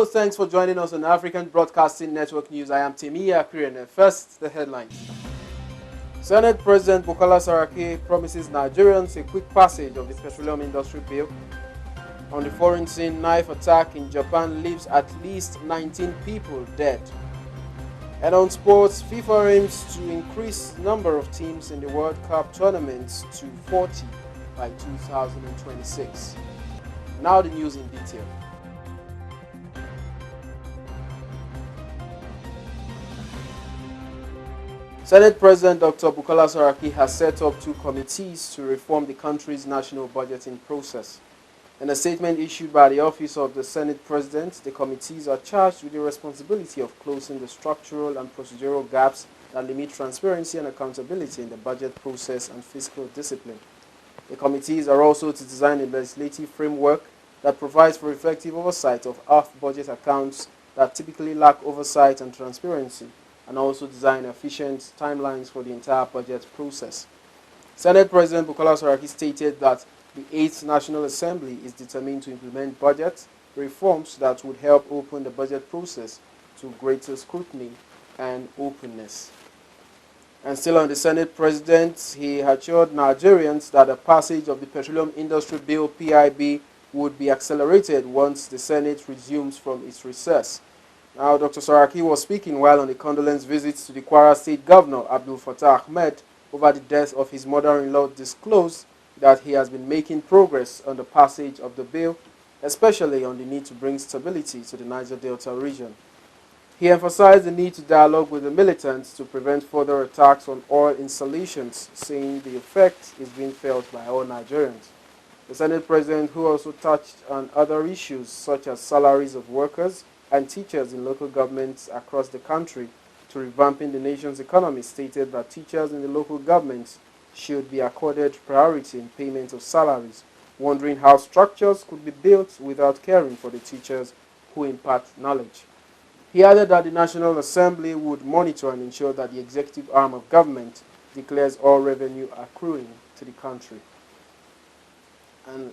Hello, thanks for joining us on African Broadcasting Network News. I am Temi Akriene. First, the headlines. Senate President Bukola Saraki promises Nigerians a quick passage of the Petroleum Industry Bill. On the foreign scene, knife attack in Japan leaves at least 19 people dead. And on sports, FIFA aims to increase the number of teams in the World Cup tournaments to 40 by 2026. Now the news in detail. Senate President Dr. Bukola Saraki has set up two committees to reform the country's national budgeting process. In a statement issued by the Office of the Senate President, the committees are charged with the responsibility of closing the structural and procedural gaps that limit transparency and accountability in the budget process and fiscal discipline. The committees are also to design a legislative framework that provides for effective oversight of off-budget accounts that typically lack oversight and transparency, and also design efficient timelines for the entire budget process. Senate President Bukola Saraki stated that the 8th National Assembly is determined to implement budget reforms that would help open the budget process to greater scrutiny and openness. And still on the Senate President, he assured Nigerians that the passage of the Petroleum Industry Bill (PIB) would be accelerated once the Senate resumes from its recess. Now, Dr. Saraki was speaking while on a condolence visit to the Kwara State Governor, Abdul Fattah Ahmed, over the death of his mother-in-law, disclosed that he has been making progress on the passage of the bill, especially on the need to bring stability to the Niger Delta region. He emphasized the need to dialogue with the militants to prevent further attacks on oil installations, saying the effect is being felt by all Nigerians. The Senate President, who also touched on other issues such as salaries of workers and teachers in local governments across the country to revamping the nation's economy, stated that teachers in the local governments should be accorded priority in payment of salaries, wondering how structures could be built without caring for the teachers who impart knowledge. He added that the National Assembly would monitor and ensure that the executive arm of government declares all revenue accruing to the country. And